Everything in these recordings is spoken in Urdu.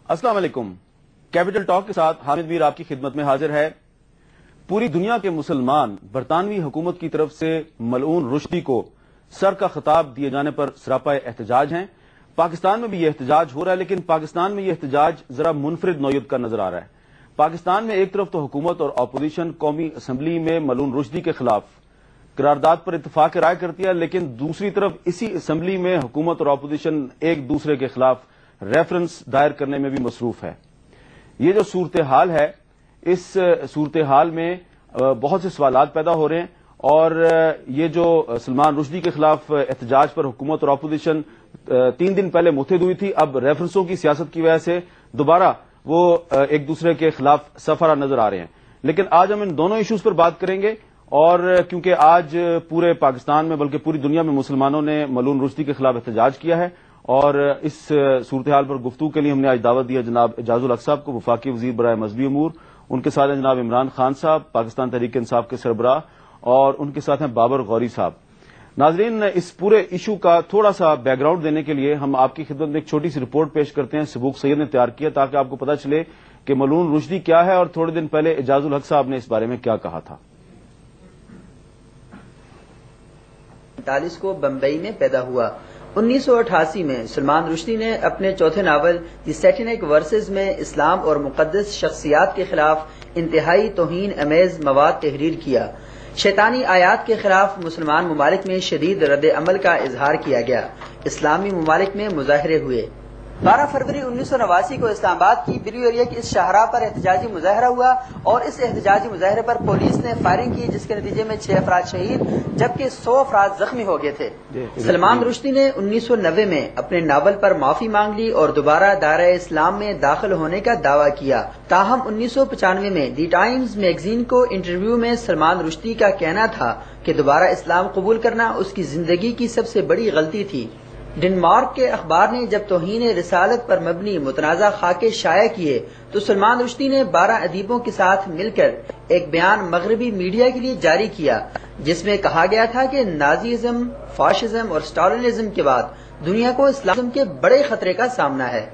السلام علیکم۔ کیپٹل ٹاک کے ساتھ حامد میر آپ کی خدمت میں حاضر ہے۔ پوری دنیا کے مسلمان برطانوی حکومت کی طرف سے ملعون رشدی کو سر کا خطاب دیے جانے پر سراپا احتجاج ہیں۔ پاکستان میں بھی یہ احتجاج ہو رہا ہے، لیکن پاکستان میں یہ احتجاج ذرا منفرد نوعیت کا نظر آ رہا ہے۔ پاکستان میں ایک طرف تو حکومت اور اپوزیشن قومی اسمبلی میں ملعون رشدی کے خلاف قرارداد پر اتفاق رائے کرتی ہے، لیکن دوسری طرف اسی اسمبلی میں حکومت اور اپوزیشن ایک دوسرے کے خلاف ریفرنس دائر کرنے میں بھی مصروف ہے۔ یہ جو صورتحال ہے، اس صورتحال میں بہت سے سوالات پیدا ہو رہے ہیں، اور یہ جو سلمان رشدی کے خلاف احتجاج پر حکومت اور اپوزیشن 3 دن پہلے متحد ہوئی تھی، اب ریفرنسوں کی سیاست کی وجہ سے دوبارہ وہ ایک دوسرے کے خلاف سفرہ نظر آ رہے ہیں۔ لیکن آج ہم ان دونوں ایشوز پر بات کریں گے، اور کیونکہ آج پورے پاکستان میں بلکہ پوری دنیا میں مسلمانوں نے ملعون رشدی کے خلاف احتجاج کیا ہے، اور اس صورتحال پر گفتگو کے لیے ہم نے آج دعوت دیا جناب اعجاز الحق صاحب کو، وفاقی وزیر برائے مذہبی امور، ان کے ساتھ ہیں جناب عمران خان صاحب، پاکستان تحریک انصاف کے سربراہ، اور ان کے ساتھ ہیں بابر غوری صاحب۔ ناظرین، اس پورے ایشو کا تھوڑا سا بیک گراؤنڈ دینے کے لیے ہم آپ کی خدمت میں ایک چھوٹی سی رپورٹ پیش کرتے ہیں، سبوق سید نے تیار کیا، تاکہ آپ کو پتہ چلے کہ ملعون رشدی کیا ہے اور تھوڑے دن پہلے اعجاز الحق صاحب نے اس بارے میں کیا کہا تھا۔ 1945 کو بمبئی میں پیدا ہوا۔ 1988 میں سلمان رشدی نے اپنے چوتھے ناول دی سیٹینک ورسز میں اسلام اور مقدس شخصیات کے خلاف انتہائی توہین امیز مواد تحریر کیا۔ شیطانی آیات کے خلاف مسلمان ممالک میں شدید رد عمل کا اظہار کیا گیا۔ اسلامی ممالک میں مظاہرے ہوئے۔ 12 فروری 1989 کو اسلام آباد کی بلیو ایریا کی اس شاہراہ پر احتجاجی مظاہرہ ہوا، اور اس احتجاجی مظاہرے پر پولیس نے فائرنگ کی، جس کے نتیجے میں 6 افراد شہید جبکہ 100 افراد زخمی ہو گئے تھے۔ سلمان رشدی نے 1990 میں اپنے ناول پر معافی مانگ لی اور دوبارہ دائرہ اسلام میں داخل ہونے کا دعویٰ کیا۔ تاہم 1995 میں دی ٹائمز میگزین کو انٹرویو میں سلمان رشدی کا کہنا تھا کہ دوبارہ اسلام قبول کرنا اس کی زندگی کی سب سے بڑی غلطی تھی۔ ڈنمارک کے اخبار نے جب توہین رسالت پر مبنی متنازع خاکے شائع کیے تو سلمان رشدی نے 12 ادیبوں کے ساتھ مل کر ایک بیان مغربی میڈیا کے لیے جاری کیا، جس میں کہا گیا تھا کہ نازیزم، فاشزم اور اسٹالنزم کے بعد دنیا کو اسلام کے بڑے خطرے کا سامنا ہے۔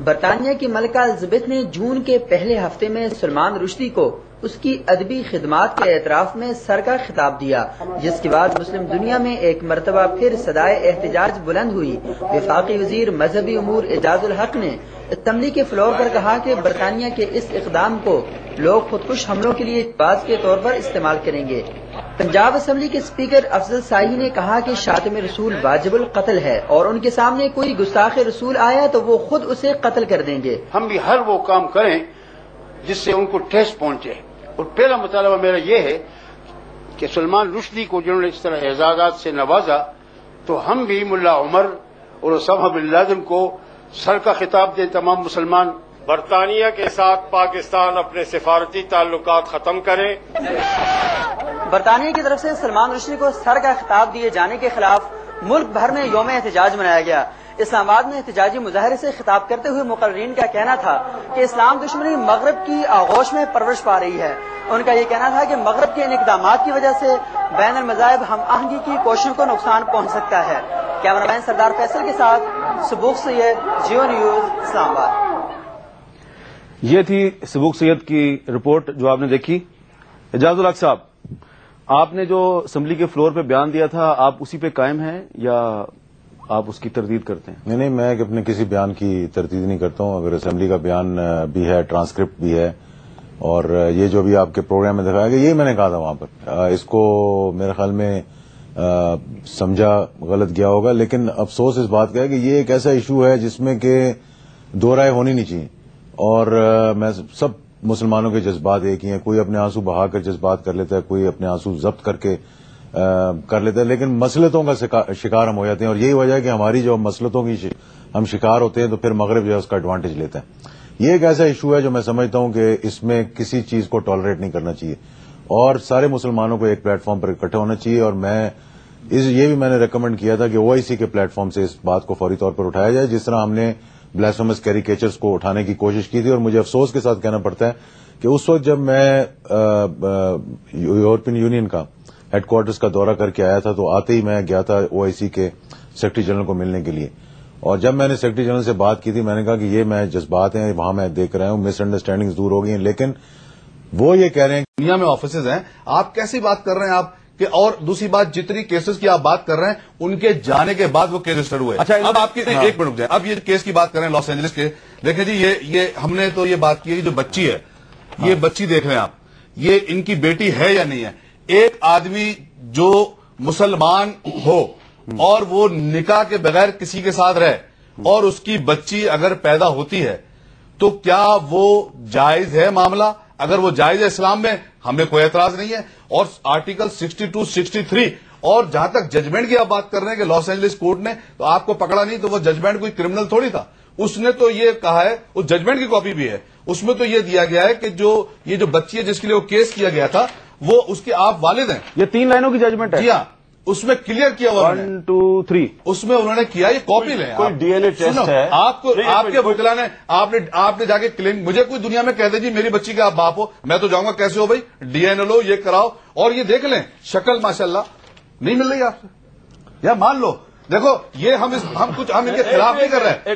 برطانیہ کی ملکہ الزبیتھ نے جون کے پہلے ہفتے میں سلمان رشدی کو اس کی ادبی خدمات کے اعتراف میں سر کا خطاب دیا، جس کے بعد مسلم دنیا میں ایک مرتبہ پھر صدائے احتجاج بلند ہوئی۔ وفاقی وزیر مذہبی امور اعجاز الحق نے اسمبلی کے فلور پر کہا کہ برطانیہ کے اس اقدام کو لوگ خودکش حملوں کے لیے باز کے طور پر استعمال کریں گے۔ پنجاب اسمبلی کے اسپیکر افضل سائی نے کہا کہ شاتم رسول واجب القتل ہے، اور ان کے سامنے کوئی گستاخ رسول آیا تو وہ خود اسے قتل کر دیں گے۔ ہم بھی ہر وہ کام کریں جس سے ان کو ٹھیس پہنچے، اور پہلا مطالبہ میرا یہ ہے کہ سلمان رشدی کو جنہوں نے اس طرح اعزازات سے نوازا، تو ہم بھی ملا عمر اور اسامہ بن لادن کو سر کا خطاب دیں تمام مسلمان۔ برطانیہ کے ساتھ پاکستان اپنے سفارتی تعلقات ختم کرے۔ برطانیہ کی طرف سے سلمان رشدی کو سر کا خطاب دیے جانے کے خلاف ملک بھر میں یوم احتجاج منایا گیا۔ اسلام آباد میں احتجاجی مظاہرے سے خطاب کرتے ہوئے مقررین کا کہنا تھا کہ اسلام دشمنی مغرب کی آغوش میں پرورش پا رہی ہے۔ ان کا یہ کہنا تھا کہ مغرب کے ان اقدامات کی وجہ سے بین المذاہب ہم آہنگی کی کوششوں کو نقصان پہنچ سکتا ہے۔ کیمرہ مین سردار فیصل کے ساتھ سبوق سید، جیو نیوز، اسلام آباد۔ یہ تھی سبوق سید کی رپورٹ جو آپ نے دیکھی۔ اعجاز الحق صاحب، آپ نے جو اسمبلی کے فلور پہ بیان دیا تھا، آپ اسی پہ قائم ہیں یا آپ اس کی تردید کرتے ہیں؟ نہیں، میں اپنے کسی بیان کی تردید نہیں کرتا ہوں۔ اگر اسمبلی کا بیان بھی ہے، ٹرانسکرپٹ بھی ہے، اور یہ جو بھی آپ کے پروگرام میں دکھایا گیا، یہی میں نے کہا تھا وہاں پر۔ اس کو میرے خیال میں سمجھا غلط گیا ہوگا، لیکن افسوس اس بات کا ہے کہ یہ ایک ایسا ایشو ہے جس میں کہ دو رائے ہونی نہیں چاہیے، اور میں سب مسلمانوں کے جذبات ایک ہی ہیں۔ کوئی اپنے آنسو بہا کر جذبات کر لیتا ہے، کوئی اپنے آنسو ضبط کر کے کر لیتا ہے، لیکن مسلطوں کا شکار ہم ہو جاتے ہیں، اور یہی وجہ ہے کہ ہماری جو مسلطوں کی ہم شکار ہوتے ہیں تو پھر مغرب جو ہے اس کا ایڈوانٹیج لیتا ہے۔ یہ ایک ایسا ایشو ہے جو میں سمجھتا ہوں کہ اس میں کسی چیز کو ٹالریٹ نہیں کرنا چاہیے، اور سارے مسلمانوں کو ایک پلیٹ فارم پر اکٹھا ہونا چاہیے۔ اور یہ بھی میں نے ریکمینڈ کیا تھا کہ OIC کے پلیٹ فارم سے اس بات کو فوری طور پر اٹھایا جائے، جس طرح ہم نے بلاسفیمس کیریکیچرز کو اٹھانے کی کوشش کی تھی۔ اور مجھے افسوس کے ساتھ کہنا پڑتا ہے کہ اس وقت جب میں یورپین یونین کا ہیڈ کوارٹرز کا دورہ کر کے آیا تھا، تو آتے ہی میں گیا تھا OIC کے سیکرٹری جنرل کو ملنے کے لیے، اور جب میں نے سیکرٹری جنرل سے بات کی تھی میں نے کہا کہ یہ میں جذبات ہیں وہاں میں دیکھ رہا ہوں، مس انڈرسٹینڈنگز دور ہو گئی ہیں، لیکن وہ یہ کہہ رہے ہیں دنیا میں آفیسز ہیں، آپ کیسی بات کر رہے ہیں آپ کہ، اور دوسری بات جتنی کیسز کی آپ بات کر رہے ہیں ان کے جانے کے بعد وہ کیس رجسٹر ہوئے. اچھا اب آپ کی ایک منٹ رک جائیں، اب یہ کیس کی بات کر رہے ہیں لاس اینجلس کے، دیکھیں جی یہ ہم نے تو یہ بات کی ہے جو بچی ہے، یہ بچی دیکھ رہے ہیں آپ، یہ ان کی بیٹی ہے یا نہیں ہے؟ ایک آدمی جو مسلمان ہو اور وہ نکاح کے بغیر کسی کے ساتھ رہے اور اس کی بچی اگر پیدا ہوتی ہے تو کیا وہ جائز ہے معاملہ؟ اگر وہ جائز ہے اسلام میں ہمیں کوئی اعتراض نہیں ہے. اور آرٹیکل 62, 63 اور جہاں تک ججمنٹ کی آپ بات کر رہے ہیں کہ لاس اینجلس کورٹ نے تو آپ کو پکڑا نہیں، تو وہ ججمنٹ کوئی کرمنل تھوڑی تھا. اس نے تو یہ کہا ہے، اس ججمنٹ کی کاپی بھی ہے، اس میں تو یہ دیا گیا ہے کہ یہ جو بچی ہے جس کے لیے وہ کیس کیا گیا تھا وہ اس کے آپ والد ہیں. یہ 3 لائنوں کی ججمنٹ ہے. جی ہاں، اس میں کلیئر کیا ہوا 1, 2, 3 اس میں انہوں نے کیا، یہ کاپی لیں. کوئی ڈی این اے ٹیسٹ ہے آپ کے وکلا نے آپ نے جا کے کلیم، مجھے کوئی دنیا میں کہہ دے جی میری بچی کا آپ باپ ہو، میں تو جاؤں گا کیسے ہو بھائی، ڈی این اے لو، یہ کراؤ اور یہ دیکھ لیں شکل ماشاءاللہ نہیں مل رہی آپ سے، یا مان لو دیکھو یہ ہم ان کے خلاف نہیں کر رہے،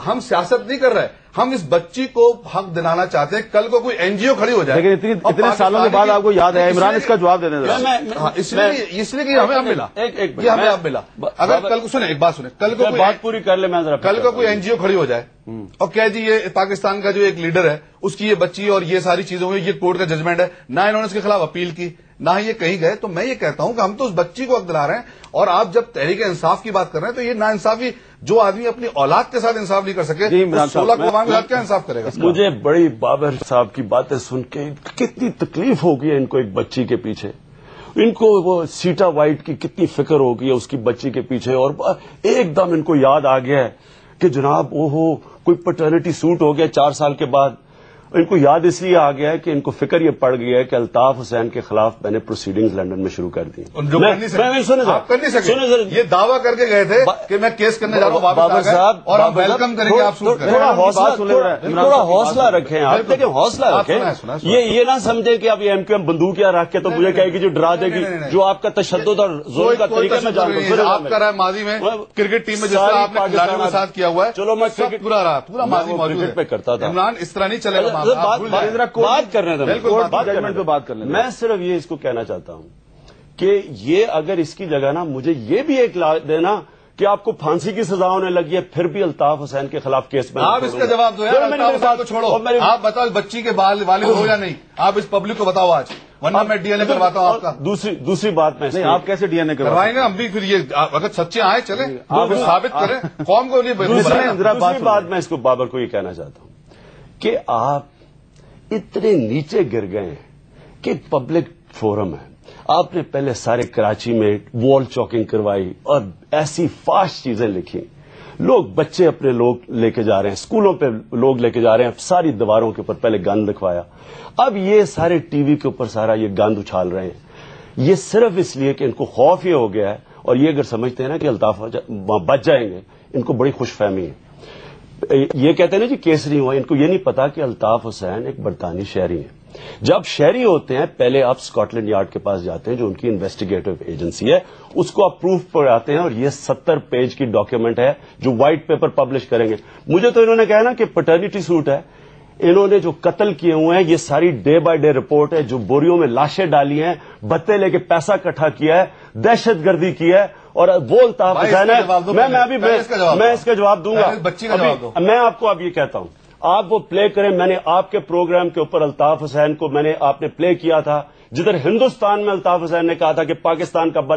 ہم سیاست نہیں کر رہے، ہم اس بچی کو حق دلانا چاہتے ہیں. کل کو کوئی این جی او کھڑی ہو جائے لیکن اتنے سالوں کے بعد آپ کو یاد ہے عمران اس کا جواب دے دیں ذرا. اس لیے کہ ہمیں اب ملا، یہ ہمیں اب ملا. اگر کل کو سنیں، ایک بات سنیں، کل کو بات پوری کر لیں، میں ذرا کل کو کوئی این جی او کھڑی ہو جائے اور کہہ جی یہ پاکستان کا جو ایک لیڈر ہے اس کی یہ بچی اور یہ ساری چیزیں ہوئی، یہ کورٹ کا ججمنٹ ہے، نہ انہوں نے اس کے خلاف اپیل کی نہ ہی یہ کہیں گئے، تو میں یہ کہتا ہوں کہ ہم تو اس بچی کو حق دلا رہے ہیں. اور آپ جب تحریک انصاف کی بات کر رہے ہیں تو یہ نا انصافی، جو آدمی اپنی اولاد کے ساتھ انصاف نہیں کر سکے 16 کو عوام کے ساتھ کیا انصاف کرے گا؟ مجھے بڑی بابر صاحب کی باتیں سن کے کتنی تکلیف ہوگی ان کو ایک بچی کے پیچھے، ان کو وہ سیٹا وائٹ کی کتنی فکر ہوگی اس کی بچی کے پیچھے. اور ایک دم ان کو یاد آ گیا ہے کہ جناب کوئی پٹرنٹی سوٹ ہو گیا 4 سال کے بعد. ان کو یاد اس لیے آ گیا ہے کہ ان کو فکر یہ پڑ گیا ہے کہ الطاف حسین کے خلاف میں نے پروسیڈنگز لندن میں شروع کر دی. یہ دعویٰ کر کے گئے تھے کہ میں کیس کرنے جا رہا ہوں بابر صاحب، اور ہم ویلکم کریں گے، آپ تھوڑا حوصلہ رکھیں، آپ دیکھیں حوصلہ رکھیں، یہ نہ سمجھیں کہ اب یہ ایم کیو ایم بندوقیاں رکھ کے تو مجھے کہے گی جو ڈرا دے گی، جو آپ کا تشدد اور زور کا طریقہ میں جانتا ہوں. آپ کا رہا ماضی میں کرکٹ ٹیم میں جس طرح آپ نے کھلاڑیوں کے ساتھ کیا ہوا ہے، چلو میں پورا ماضی موجود پہ کرتا تھا. عمران اس طرح نہیں چلے گا. بات کرنے دیں، میں صرف یہ اس کو کہنا چاہتا ہوں کہ یہ اگر اس کی جگہ نا مجھے یہ بھی ایک دینا کہ آپ کو پھانسی کی سزا ہونے لگی ہے پھر بھی الطاف حسین کے خلاف کیس میں آپ اس کا جواب دو یار، الطاف حسین کو چھوڑو، آپ بتاؤ بچی کے والد ہو یا نہیں، آپ اس پبلک کو بتاؤ آج، ورنہ میں ڈی این اے کرواتا ہوں آپ کا. دوسری بات میں آپ کیسے ڈی این اے کروائیں گے؟ ہم بھی پھر یہ اگر سچے آئے چلیں آپ ثابت کریں قوم کو. دوسری بات میں اس کو بابر کو یہ کہنا چاہتا ہوں کہ آپ اتنے نیچے گر گئے ہیں کہ پبلک فورم ہے، آپ نے پہلے سارے کراچی میں وال چاکنگ کروائی اور ایسی فاش چیزیں لکھی، لوگ بچے اپنے لوگ لے کے جا رہے ہیں، اسکولوں پہ لوگ لے کے جا رہے ہیں، ساری دیواروں کے اوپر پہلے گند لکھوایا، اب یہ سارے ٹی وی کے اوپر سارا یہ گند اچھال رہے ہیں. یہ صرف اس لیے کہ ان کو خوف یہ ہو گیا ہے، اور یہ اگر سمجھتے ہیں نا کہ الطاف بچ جائیں گے، ان کو بڑی خوش فہمی ہے. یہ کہتے ہیں نا جی کیس نہیں ہوا، ان کو یہ نہیں پتا کہ الطاف حسین ایک برطانوی شہری ہیں. جب شہری ہوتے ہیں پہلے آپ اسکاٹ لینڈ یارڈ کے پاس جاتے ہیں جو ان کی انویسٹیگیٹو ایجنسی ہے، اس کو آپ پروف پر آتے ہیں، اور یہ 70 پیج کی ڈاکیومنٹ ہے جو وائٹ پیپر پبلش کریں گے. مجھے تو انہوں نے کہا نا کہ پٹرنیٹی سوٹ ہے، انہوں نے جو قتل کیے ہوئے ہیں یہ ساری ڈے بائی ڈے رپورٹ ہے، جو بوریوں میں لاشیں ڈالی ہیں، بتے لے کے پیسہ اکٹھا کیا ہے، دہشت گردی کی ہے، اور وہ الطاف حسین ہے. میں اس کا جواب دوں گا. میں آپ کو اب یہ کہتا ہوں، آپ وہ پلے کریں. میں نے آپ کے پروگرام کے اوپر الطاف حسین کو آپ نے پلے کیا تھا، جدھر ہندوستان میں الطاف حسین نے کہا تھا کہ پاکستان کا بننا